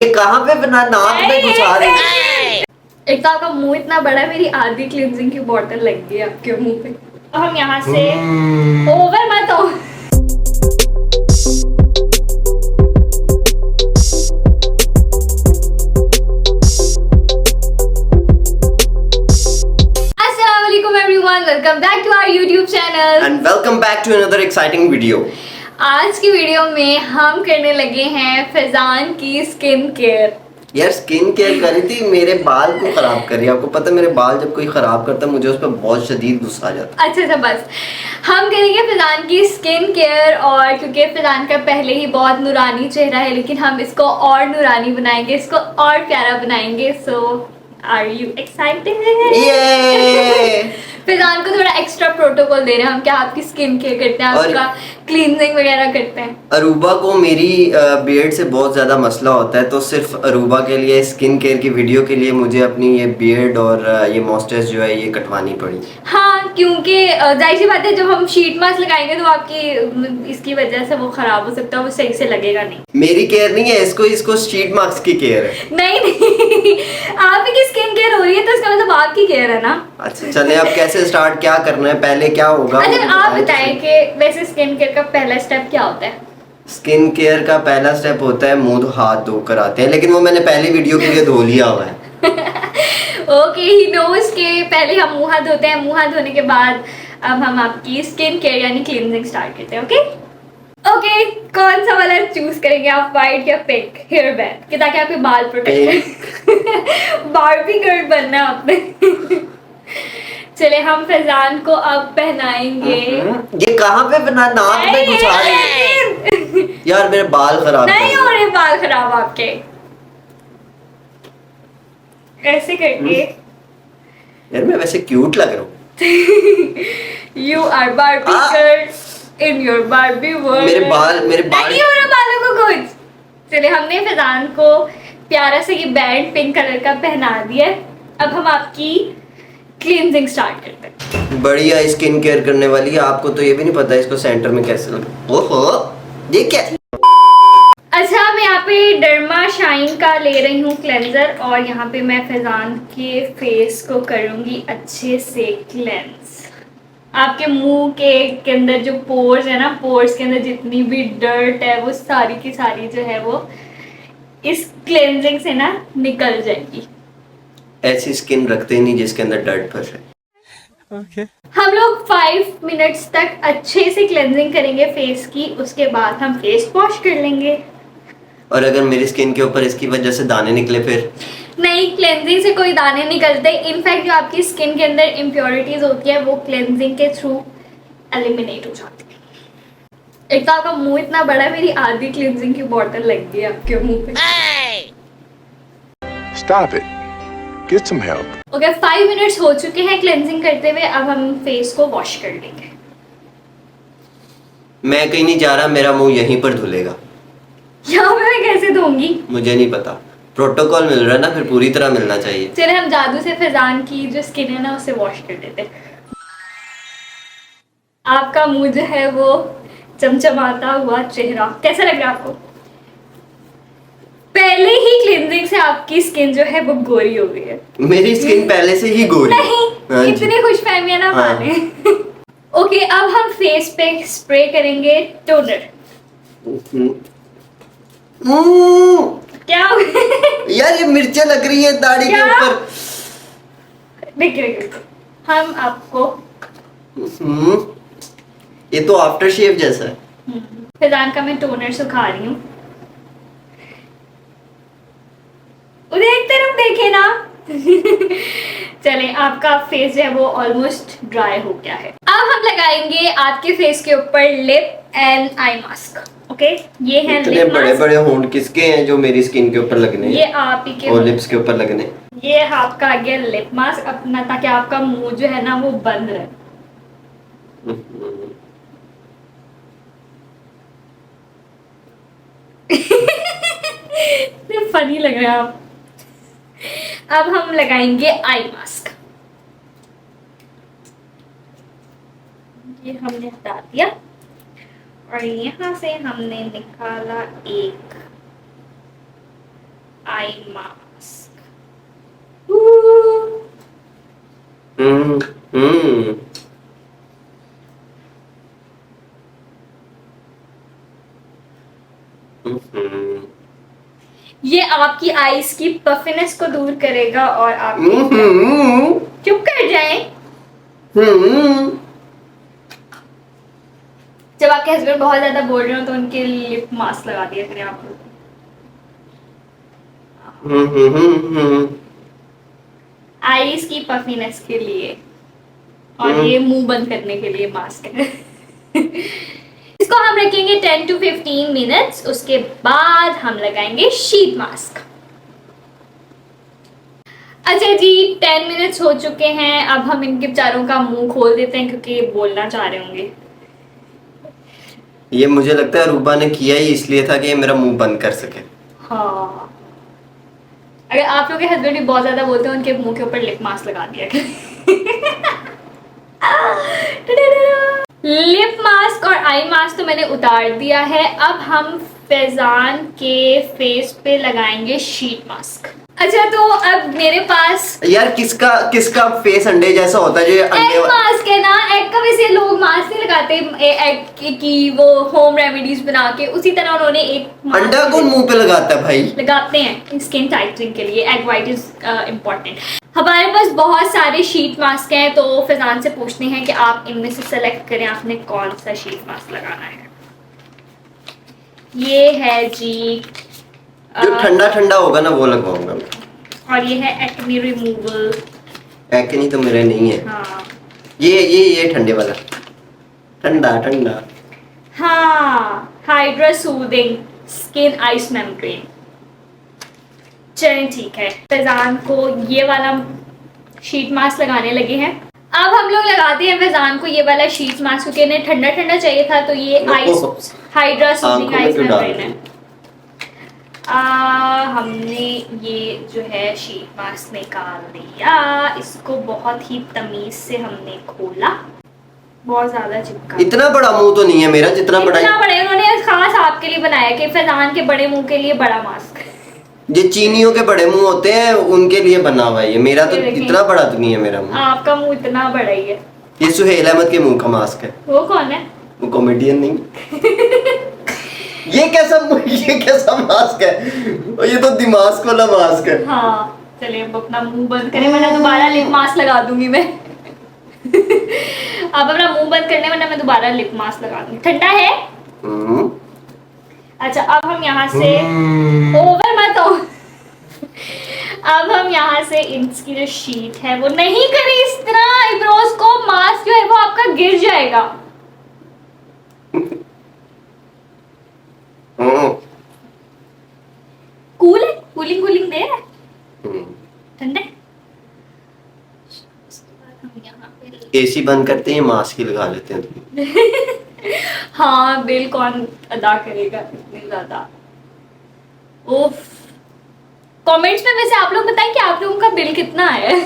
ये कहाँ पे बना नाक में घुसा रही है? एक तो आपका मुंह इतना बड़ा है, मेरी आधी क्लींजिंग की बोतल लग गई आपके मुंह पे। अब हम यहाँ से ओवर मत हो। अस्सलामुअलैकुम everyone, welcome back to our YouTube channel And welcome back to another exciting video. आज की वीडियो में हम करने लगे हैं फैजान की स्किन केयर। यार स्किन केयर करी थी, मेरे बाल को खराब कर रही है। आपको पता है मेरे बाल जब कोई खराब करता है मुझे उस पर बहुत शदीद गुस्सा आ जाता है। अच्छा बस हम करेंगे फैजान की स्किन केयर, और क्योंकि फैजान का पहले ही बहुत नूरानी चेहरा है, लेकिन हम इसको और नूरानी बनाएंगे, इसको और प्यारा बनाएंगे। सो आर यू एक्साइटेड? फैजान को थोड़ा एक्स्ट्रा प्रोटोकॉल दे रहे हैं हम, क्या आपकी स्किन केयर करते हैं, आपका क्लींजिंग वगैरह करते हैं। अरूबा को मेरी बियर्ड से बहुत ज़्यादा मसला होता है, तो सिर्फ अरूबा के लिए स्किन केयर की वीडियो के लिए मुझे अपनी ये बियर्ड और ये मॉस्टर्स जो है ये कटवानी पड़ी। हाँ, क्योंकि जाहिर सी बात है जब हम शीट मास्क लगाएंगे तो आपकी इसकी वजह से वो खराब हो सकता है, वो सही से लगेगा नहीं। मेरी केयर नहीं है, इसको शीट मास्क की केयर है। नहीं आप ही की स्किन केयर हो रही है तो इसका मतलब आपकी केयर है ना। अच्छा चले, अब कैसे स्टार्ट, क्या करना है, पहले क्या होगा? अच्छा आप बताएं कि वैसे स्किन केयर का पहला स्टेप क्या होता है? स्किन केयर का पहला स्टेप होता है मुंह हाथ धोकर आते हैं, लेकिन वो मैंने पहली वीडियो के लिए धो लिया हुआ है। ओके, ही नोज के पहले हम मुंह हाथ धोते हैं, मुंह हाथ धोने के बाद अब हम आपकी स्किन केयर यानी क्लींजिंग स्टार्ट करते हैं। ओके, कौन सा वाला चूज करेंगे आप, व्हाइट या पिंक हेयर बैंड, कि ताकि आपके बाल प्रोटेक्ट बार्बी गर्ल बनना है आपने। चले हम फैजान को अब पहनाएंगे। ये कहाँ पे बना नाक में घुसा रही है? यार मेरे बाल खराब नहीं हो रहे बाल खराब आपके, ऐसे करके। यार मैं वैसे क्यूट लग रहा हूँ। You are Barbie girl in your Barbie world. मेरे बाल नहीं हो रहा बालों को कुछ। चले हमने फैजान को प्यारा से ये बैंड पिंक कलर का पहना दिया है। अब हम आपकी क्लींजिंग स्टार्ट करते हैं। बढ़िया स्किन केयर करने वाली है। आपको तो ये भी नहीं पता इसको सेंटर में कैसे लगा। ओहो ये क्या? अच्छा मैं यहाँ पे डर्मा शाइन का ले रही हूँ क्लेंजर, और यहाँ पे मैं फैजान के फेस को करूँगी अच्छे से क्लेंस। आपके मुंह के अंदर जो पोर्स है ना, पोर्स के अंदर जितनी भी डर्ट है वो सारी की सारी जो है वो इस क्लेंजिंग से ना निकल जाएगी। ऐसी स्किन रखते नहीं जिसके अंदर डर्ट फंसे। Okay. हम लोग 5 मिनट्स तक अच्छे से क्लेंजिंग करेंगे फेस की, उसके बाद हम फेस वॉश कर लेंगे। और अगर मेरी स्किन के ऊपर इसकी वजह से दाने निकले फिर? नहीं, क्लेंजिंग से कोई दाने निकलते। इनफैक्ट जो आपकी स्किन के अंदर इम्प्योरिटीज होती है वो क्लेंजिंग के थ्रू एलिमिनेट हो जाती है। एक तो आपका मुंह इतना बड़ा है, मेरी आधी क्लेंजिंग की बोतल लग गई आपके मुंह पे। Stop it. Get some help. Okay, 5 minutes हो चुके हैं क्लेंजिंग करते हुए। अब हम फेस को वॉश कर लेंगे। मैं कहीं नहीं जा रहा, मेरा मुंह यहीं पर धुलेगा। यहाँ पे मैं कैसे धोऊंगी? मुझे नहीं पता, प्रोटोकॉल मिल रहा है ना, फिर पूरी तरह मिलना चाहिए। चलिए हम जादू से फैजान की जो स्किन है ना उसे वॉश कर देते हैं। आपका मुंह जो है वो चमचमाता हुआ चेहरा कैसा लग रहा है आपको? पहले ही क्लींजिंग से आपकी स्किन जो है वो गोरी हो गई है। मेरी स्किन पहले से ही गोरी है। नहीं, हाँ जी। इतनी खुशफहमियां ना हाँ। माने। ओके, अब हम फेस पे स्प्रे करेंगे टोनर। क्या हो गया? यार ये मिर्चें लग रही है दाढ़ी के क्या? ऊपर। देखिए हम आपको ये तो आफ्टर शेव जैसा है। फैजान का मैं टोनर सुखा रही हूँ। एक तरफ देखे ना। चले आपका फेस जो है वो ऑलमोस्ट ड्राई हो गया है। अब हम लगाएंगे आपके फेस के ऊपर lip and eye mask. Okay, ये है इतने लिप बड़े मास्क। बड़े होंठ किसके हैं जो मेरी स्किन के ऊपर लगने हैं? ये आप ही के और लिप्स के ऊपर लगने। ये है आपका आगे लिप मास्क अपना, ताकि आपका मुंह जो है ना वो बंद रहे। फनी लग रहा है आप। अब हम लगाएंगे आई मास्क। ये हमने हटा दिया और यहाँ से हमने निकाला एक आई मास्क। हम्म ये आपकी आईज की पफिनेस को दूर करेगा और आप चुप कर जाएं। जब आपके हस्बैंड बहुत ज्यादा बोल रहे हो तो उनके लिप मास्क लगा दिया करें आप लोग। आईज की पफिनेस के लिए और ये मुंह बंद करने के लिए मास्क है। इसको हम रखेंगे 10 to 15 मिनट्स, उसके बाद हम लगाएंगे शीट मास्क। अच्छा जी, 10 मिनट्स हो चुके हैं। अब हम इनके बेचारों का मुंह खोल देते हैं क्योंकि ये बोलना चाह रहे होंगे। ये मुझे लगता है रूबा ने किया ही इसलिए था कि ये मेरा मुंह बंद कर सके। हाँ, अगर आप लोग के हस्बैंड भी बहुत ज्यादा बोलते हैं उनके मुंह के ऊपर लिप मास्क लगा दिया लिप मास्क और आई मास्क तो मैंने उतार दिया है। अब हम फैजान के फेस पे लगाएंगे शीट मास्क। अच्छा, तो अब मेरे पास यार किसका फेस अंडे जैसा होता है जो अंडे एग मास्क है ना। एग का वैसे लोग मास्क नहीं लगाते, एग की वो होम रेमेडीज बना के, उसी तरह उन्होंने एक अंडा कौन मुंह पे लगाता है भाई? लगाते हैं स्किन टाइटनिंग के लिए। Egg white is important. हमारे पास बहुत सारे शीट मास्क हैं, तो फैजान से पूछते हैं कि आप इनमें से सेलेक्ट करें आपने कौन सा शीट मास्क लगाना है। ये है जी जो ठंडा ठंडा होगा ना वो लगवाऊंगा मैं। और ये है एक्ने रिमूवल। एक्ने तो मेरे नहीं है। हाँ, ये ठंडे वाला, ठंडा ठंडा। हाँ, hydra soothing skin ice membrane. चलें ठीक है, फैजान को ये वाला शीट मास्क लगाने लगे हैं। अब हम लोग लगाते हैं फैजान को ये वाला शीट मास्क क्योंकि इन्हें ठंडा ठंडा चाहिए था, तो ये ice hydra soothing ice membrane है। हमने ये जो है शीट मास्क निकाल दिया। इसको बहुत ही तमीज से हमने खोला। बहुत ज्यादा चिपका। इतना बड़ा मुंह तो नहीं है मेरा जितना बड़ा उन्होंने खास आपके लिए बनाया कि फैजान के बड़े मुंह के लिए बड़ा मास्क। ये चीनियों के बड़े मुंह होते हैं उनके लिए बना हुआ है ये। मेरा तो इतना बड़ा तो नहीं है मेरा मुंह। आपका मुंह इतना बड़ा ही है। ये सुहेल अहमद के मुंह का मास्क है। वो कौन है? वो कॉमेडियन नहीं। ये कैसा मास्क है? ये तो दिमाग वाला मास्क है। हाँ, चलिए अब अपना मुंह बंद करें वरना दोबारा लिप मास्क लगा दूंगी मैं। अब अपना मुंह बंद करने वरना मैं दोबारा लिप मास्क लगा दूंगी। ठंडा है? अच्छा, अब हम यहाँ से ओवर मत हो। अब हम यहाँ से इसकी जो शीट है वो नहीं करें इस तरह। आईब्रोज को मास्क जो है वो आपका गिर जाएगा। कूल है, कूलिंग दे रहा है। ठंडे एसी बंद करते हैं, मास्क ही लगा लेते हैं। हाँ, बिल कौन अदा करेगा इतने ज्यादा। उफ, कमेंट्स में वैसे आप लोग बताएं कि आप लोगों का बिल कितना आया है।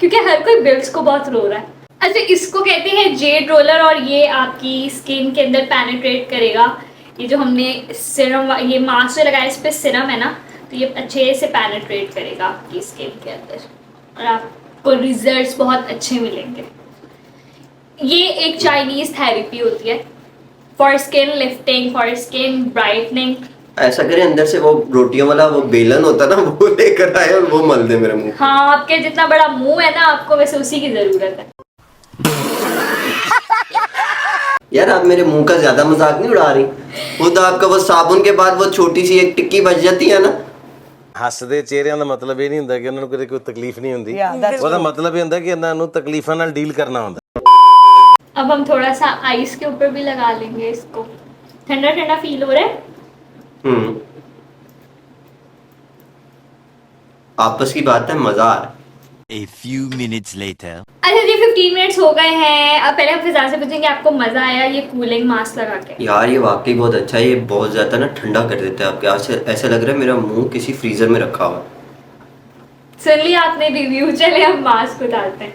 क्योंकि हर कोई बिल्स को बहुत रो रहा है। अच्छा, इसको कहते हैं जेड रोलर और ये आपकी स्किन के अंदर पेनिट्रेट करेगा। ये जो हमने सिरम, ये मास्क जो लगाया इस पे सिरम है ना, तो ये अच्छे से पेनिट्रेट करेगा आपकी स्किन के अंदर और आपको रिजल्ट्स बहुत अच्छे मिलेंगे। ये एक चाइनीज थेरेपी होती है for skin lifting, for skin brightening. ऐसा करें अंदर से वो रोटियों वाला वो बेलन होता ना वो लेकर आए और वो मल दे मेरे मुंह। हाँ, आपके जितना बड़ा मुंह है ना, आपको वैसे उसी की जरूरत है। यार आप मेरे मुंह का ज्यादा मजाक नहीं उड़ा रही। वो तो आपका वो साबुन के बाद वो छोटी सी एक टिक्की बच जाती है ना। ਹੱਸਦੇ ਚਿਹਰਿਆਂ ਦਾ ਮਤਲਬ ਇਹ ਨਹੀਂ ਹੁੰਦਾ ਕਿ ਉਹਨਾਂ ਨੂੰ ਕਦੇ ਕੋਈ ਤਕਲੀਫ ਨਹੀਂ ਹੁੰਦੀ। ਉਹਦਾ ਮਤਲਬ ਇਹ ਹੁੰਦਾ ਕਿ ਇਹਨਾਂ ਨੂੰ ਤਕਲੀਫਾਂ ਨਾਲ ਡੀਲ ਕਰਨਾ ਹੁੰਦਾ। अब हम थोड़ा सा आइस के ऊपर भी लगा लेंगे इसको। ठंडा ठंडा फील हो रहा है। आपस की बात है, मजा आ रहा है। A few minutes later. अच्छा जी, 15 मिनट्स हो गए हैं। अब पहले हम फिजा से पूछेंगे आपको मजा आया ये कूलिंग मास्क लगा के? यार ये वाकई बहुत अच्छा है। ये बहुत ज्यादा ना ठंडा कर देता है आपके। ऐसा लग रहा है मेरा मुंह किसी फ्रीजर में रखा हुआ। सुन लिया आपने रिव्यू। चले हम मास्क उतारते हैं।